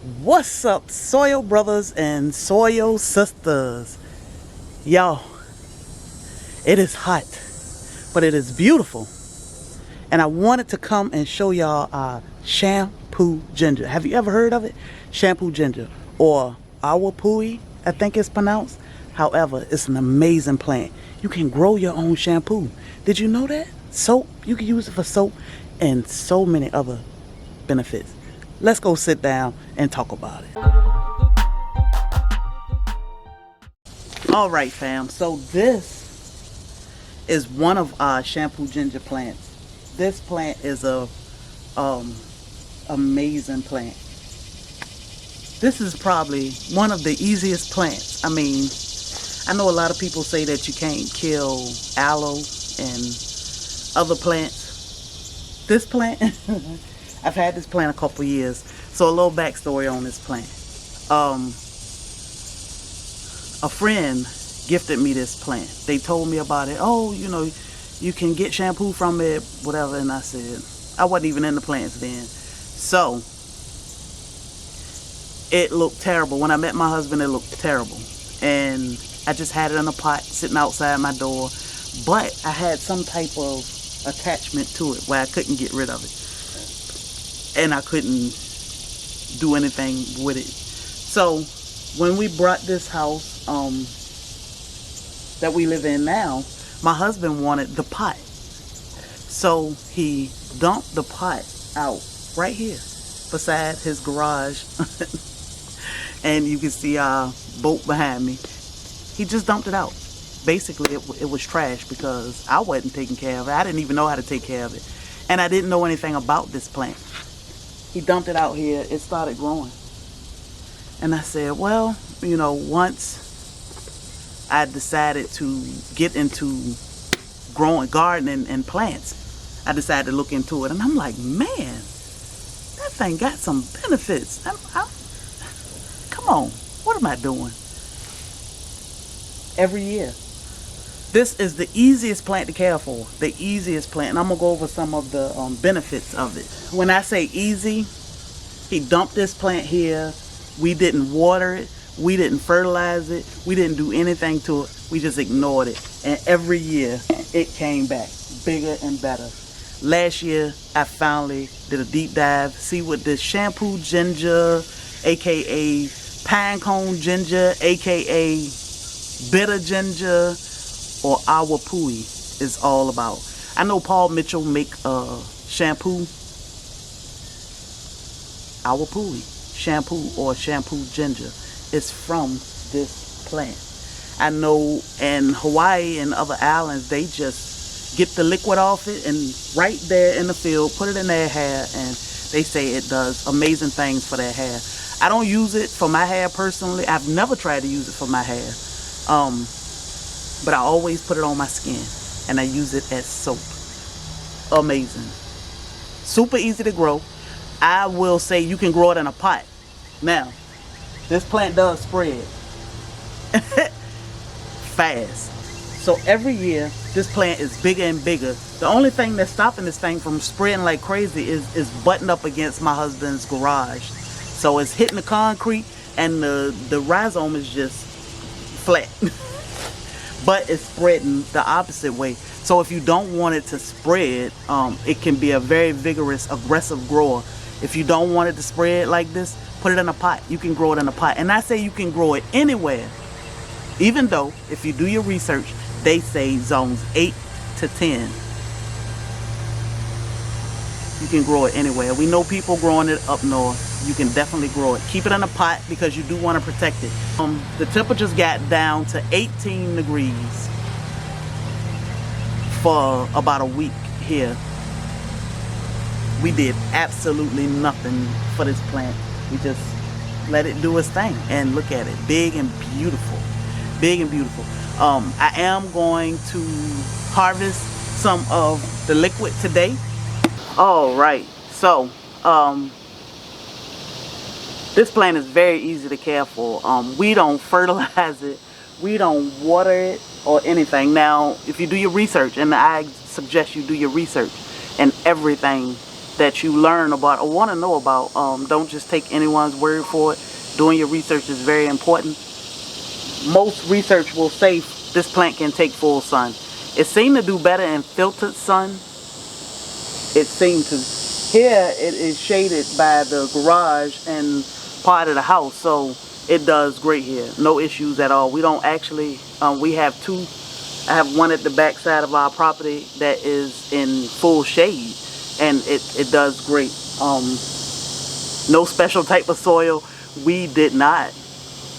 What's up, soil brothers and soil sisters? Y'all, it is hot, but it is beautiful. And I wanted to come and show y'all shampoo ginger. Have you ever heard of it? Shampoo ginger, or Awapuhi, I think it's pronounced. However, it's an amazing plant. You can grow your own shampoo. Did you know that? Soap, you can use it for soap and so many other benefits. Let's go sit down and talk about it. All right, fam. So this is one of our shampoo ginger plants. This plant is a amazing plant. This is probably one of the easiest plants. I mean, I know a lot of people say that you can't kill aloe and other plants. This plant, I've had this plant a couple years. So a little backstory on this plant. A friend gifted me this plant. They told me about it. Oh, you know, you can get shampoo from it, whatever. And I said, I wasn't even in the plants then. So it looked terrible. When I met my husband, it looked terrible. And I just had it in a pot sitting outside my door. But I had some type of attachment to it where I couldn't get rid of it. And I couldn't do anything with it. So when we brought this house that we live in now, my husband wanted the pot. So he dumped the pot out right here beside his garage. And you can see our boat behind me. He just dumped it out. Basically, it was trash because I wasn't taking care of it. I didn't even know how to take care of it. And I didn't know anything about this plant. He dumped it out here. It started growing. And I said, well, you know, once I decided to get into growing, gardening and plants, I decided to look into it. And I'm like, man, that thing got some benefits. Come on, what am I doing? Every year. This is the easiest plant to care for. The easiest plant. And I'm going to go over some of the benefits of it. When I say easy, he dumped this plant here. We didn't water it. We didn't fertilize it. We didn't do anything to it. We just ignored it. And every year, it came back bigger and better. Last year, I finally did a deep dive. See what this shampoo ginger, aka pine cone ginger, aka bitter ginger, or Awapuhi is all about. I know Paul Mitchell make shampoo, Awapuhi shampoo or shampoo ginger. It's from this plant. I know in Hawaii and other islands, they just get the liquid off it and right there in the field, put it in their hair, and they say it does amazing things for their hair. I don't use it for my hair personally. I've never tried to use it for my hair. But I always put it on my skin and I use it as soap. Amazing. Super easy to grow. I will say you can grow it in a pot. Now, this plant does spread fast. So every year, this plant is bigger and bigger. The only thing that's stopping this thing from spreading like crazy is butting up against my husband's garage. So it's hitting the concrete and the rhizome is just flat. But it's spreading the opposite way. So if you don't want it to spread, it can be a very vigorous, aggressive grower. If you don't want it to spread like this, put it in a pot. You can grow it in a pot. And I say you can grow it anywhere. Even though, if you do your research, they say zones 8 to 10. You can grow it anywhere. We know people growing it up north. You can definitely grow it. Keep it in a pot because you do want to protect it. The temperatures got down to 18 degrees for about a week here. We did absolutely nothing for this plant. We just let it do its thing. And look at it, big and beautiful. Big and beautiful. I am going to harvest some of the liquid today. All right, so this plant is very easy to care for. We don't fertilize it, we don't water it or anything. Now, if you do your research, and I suggest you do your research, and everything that you learn about or want to know about. Don't just take anyone's word for it. Doing your research is very important. Most research will say this plant can take full sun. It seemed to do better in filtered sun. It seemed to. Here it is shaded by the garage and part of the house, so it does great here. No issues at all. We don't actually, we have two. I have one at the back side of our property that is in full shade, and it does great. No special type of soil. We did not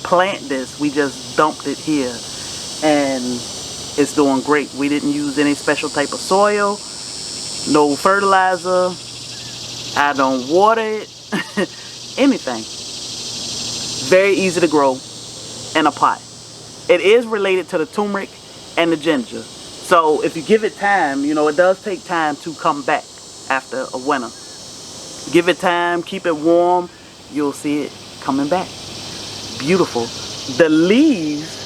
plant this. We just dumped it here, and it's doing great. We didn't use any special type of soil, no fertilizer. I don't water it, anything. Very easy to grow in a pot. It is related to the turmeric and the ginger. So if you give it time, you know, it does take time to come back after a winter. Give it time, keep it warm, you'll see it coming back. Beautiful. The leaves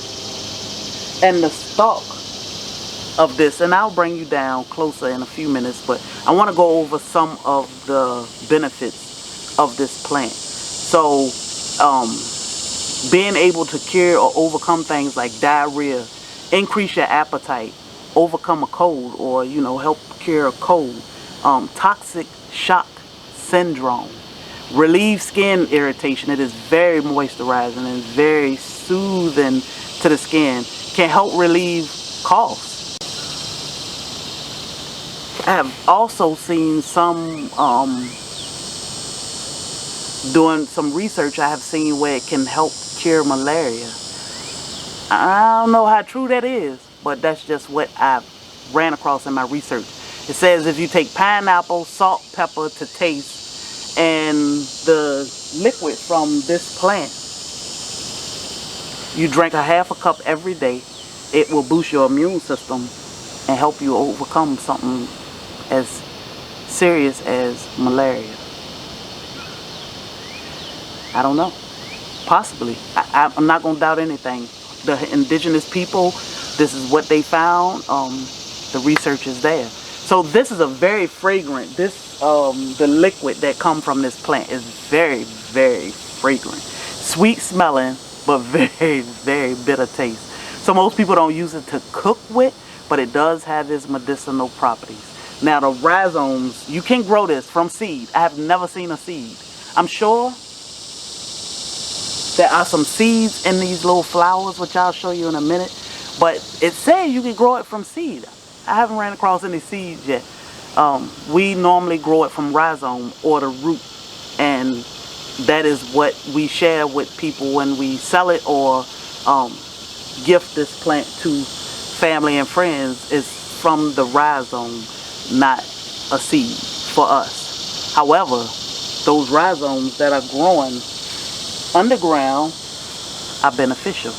and the stalk of this, and I'll bring you down closer in a few minutes, but I want to go over some of the benefits of this plant. So being able to cure or overcome things like diarrhea, increase your appetite, overcome a cold, or you know, help cure a cold, toxic shock syndrome, relieve skin irritation. It is very moisturizing and very soothing to the skin. Can help relieve coughs. I have also seen some, doing some research, I have seen where it can help cure malaria. I don't know how true that is, but that's just what I ran across in my research. It says if you take pineapple, salt, pepper to taste, and the liquid from this plant, you drink a half a cup every day, it will boost your immune system and help you overcome something as serious as malaria. I don't know. Possibly. I'm not going to doubt anything. The indigenous people, this is what they found. The research is there. So this is a very fragrant, the liquid that comes from this plant is very, very fragrant. Sweet smelling, but very, very bitter taste. So most people don't use it to cook with, but it does have its medicinal properties. Now the rhizomes, you can grow this from seed. I have never seen a seed. I'm sure there are some seeds in these little flowers, which I'll show you in a minute. But it says you can grow it from seed. I haven't ran across any seeds yet. We normally grow it from rhizome or the root. And that is what we share with people when we sell it or gift this plant to family and friends, is from the rhizome, not a seed for us. However, those rhizomes that are growing underground are beneficial.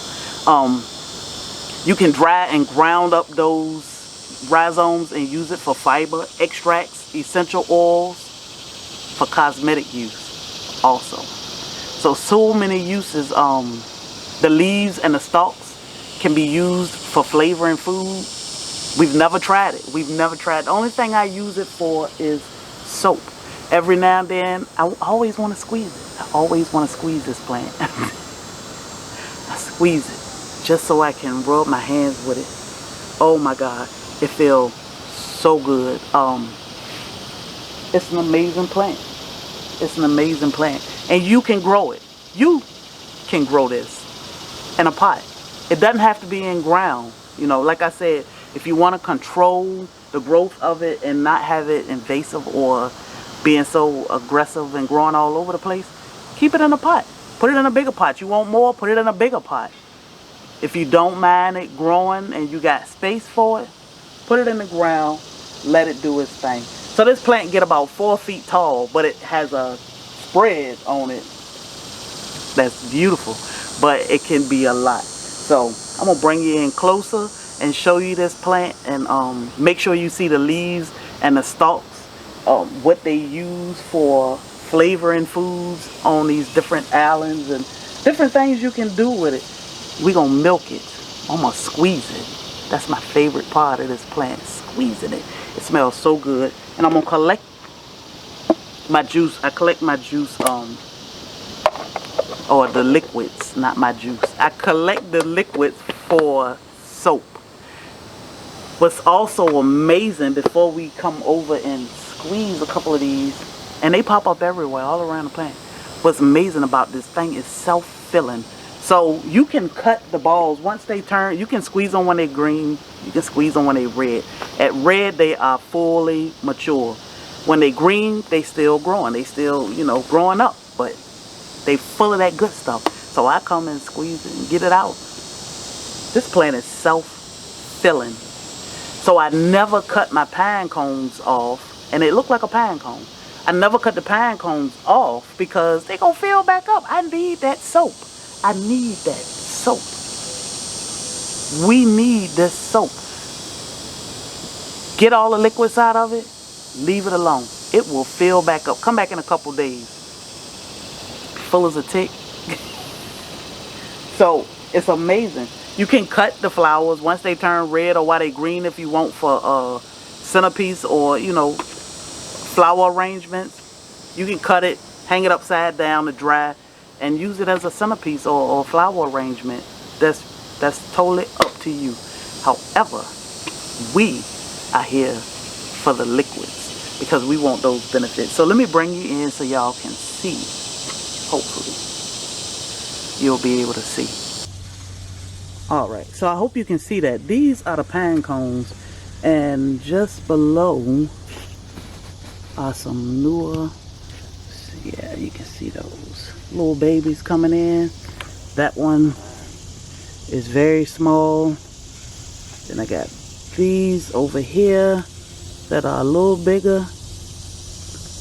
You can dry and ground up those rhizomes and use it for fiber, extracts, essential oils, for cosmetic use also. So many uses. The leaves and the stalks can be used for flavoring food. We've never tried it. We've never tried it. The only thing I use it for is soap. Every now and then, I always want to squeeze it. I always want to squeeze this plant. I squeeze it just so I can rub my hands with it. Oh my God, it feels so good. It's an amazing plant. It's an amazing plant. And you can grow it. You can grow this in a pot. It doesn't have to be in ground. You know, like I said, if you want to control the growth of it and not have it invasive or being so aggressive and growing all over the place, keep it in a pot. Put it in a bigger pot. You want more? Put it in a bigger pot. If you don't mind it growing and you got space for it, put it in the ground, let it do its thing. So this plant get about 4 feet tall, but it has a spread on it that's beautiful, but it can be a lot. So I'm gonna bring you in closer and show you this plant, and make sure you see the leaves and the stalks, what they use for flavoring foods on these different islands and different things you can do with it. We're gonna milk it. I'm gonna squeeze it. That's my favorite part of this plant, squeezing it. It smells so good. And I'm gonna collect my juice. I collect my juice, or the liquids, not my juice. I collect the liquids for soap. What's also amazing, before we come over and squeeze a couple of these, and they pop up everywhere, all around the plant. What's amazing about this thing is self-filling. So you can cut the balls once they turn. You can squeeze them when they're green. You can squeeze them when they're red. At red, they are fully mature. When they green, they still growing. They still, you know, growing up. But they full of that good stuff. So I come and squeeze it and get it out. This plant is self-filling. So I never cut my pine cones off. And it looked like a pine cone. I never cut the pine cones off because they're going to fill back up. I need that soap. I need that soap. We need this soap. Get all the liquids out of it. Leave it alone. It will fill back up. Come back in a couple days. Full as a tick. So it's amazing. You can cut the flowers once they turn red or while they green if you want for centerpiece or, you know, flower arrangements. You can cut it, hang it upside down to dry, and use it as a centerpiece or flower arrangement. That's totally up to you. However, we are here for the liquids because we want those benefits. So let me bring you in so y'all can see. Hopefully you'll be able to see. Alright, so I hope you can see that. These are the pine cones, and just below are some newer, yeah, you can see those little babies coming in. That one is very small. Then I got these over here that are a little bigger.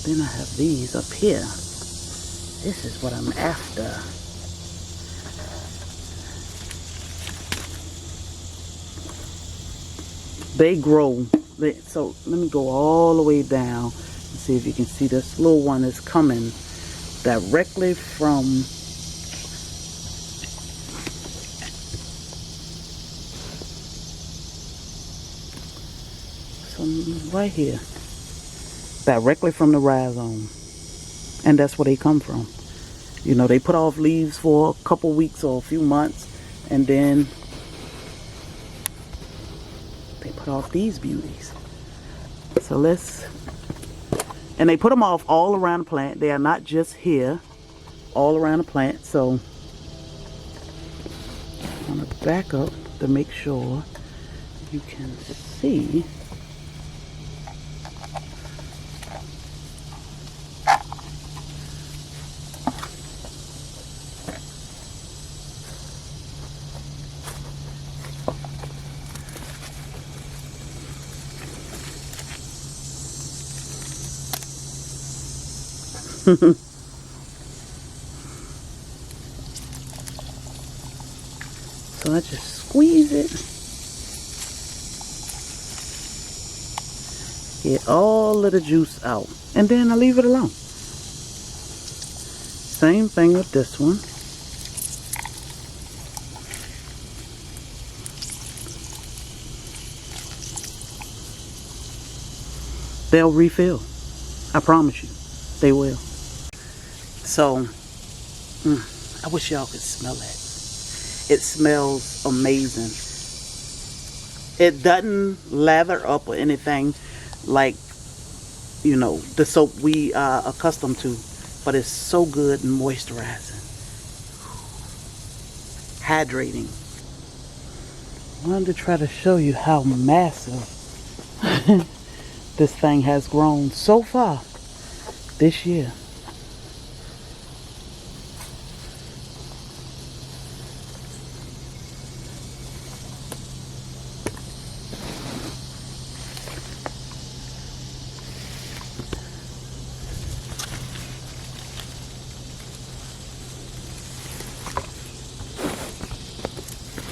Then I have these up here. This is what I'm after. They grow. So let me go all the way down and see if you can see this little one is coming directly from right here, directly from the rhizome, and that's where they come from. You know, they put off leaves for a couple weeks or a few months, and then they put off these beauties. So and they put them off all around the plant. They are not just here, all around the plant. So I'm going to back up to make sure you can see. So I just squeeze it, get all of the juice out, and then I leave it alone. Same thing with this one. They'll refill. I promise you, they will. So, I wish y'all could smell that. It smells amazing. It doesn't lather up or anything like, you know, the soap we are accustomed to. But it's so good and moisturizing. Hydrating. I wanted to try to show you how massive this thing has grown so far this year.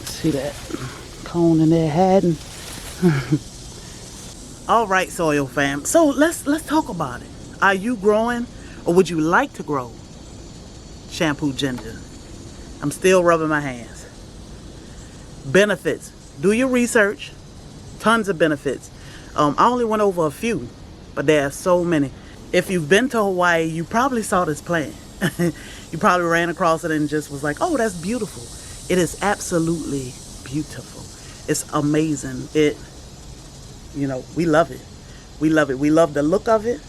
See that cone in there hiding? All right, soil fam. So let's talk about it. Are you growing, or would you like to grow shampoo ginger? I'm still rubbing my hands. Benefits. Do your research. Tons of benefits. I only went over a few, but there are so many. If you've been to Hawaii, you probably saw this plant. You probably ran across it and just was like, oh, that's beautiful. It is absolutely beautiful. It's amazing. We love it. We love it. We love the look of it.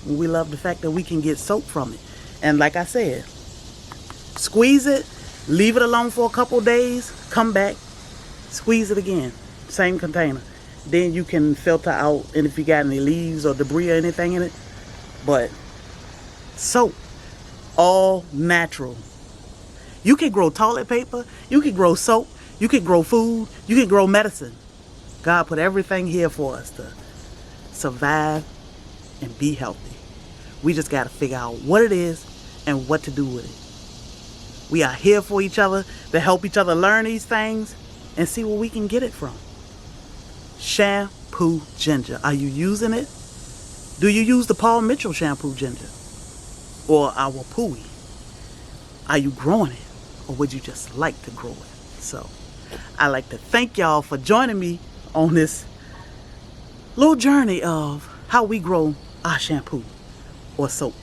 We love the fact that we can get soap from it. And like I said, squeeze it, leave it alone for a couple days, come back, squeeze it again, same container. Then you can filter out, and if you got any leaves or debris or anything in it. But soap, all natural. You can grow toilet paper, you can grow soap, you can grow food, you can grow medicine. God put everything here for us to survive and be healthy. We just got to figure out what it is and what to do with it. We are here for each other to help each other learn these things and see where we can get it from. Shampoo ginger. Are you using it? Do you use the Paul Mitchell shampoo ginger? Or Awapuhi? Are you growing it? Or would you just like to grow it? So, I'd like to thank y'all for joining me on this little journey of how we grow our shampoo or soap.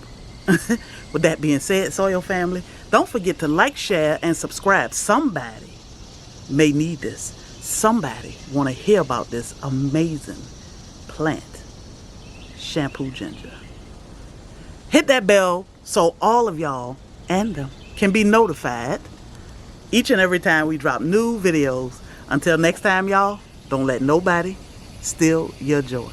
With that being said, Soil Family, don't forget to like, share, and subscribe. Somebody may need this. Somebody want to hear about this amazing plant, shampoo ginger. Hit that bell so all of y'all and them can be notified each and every time we drop new videos. Until next time, y'all, don't let nobody steal your joy.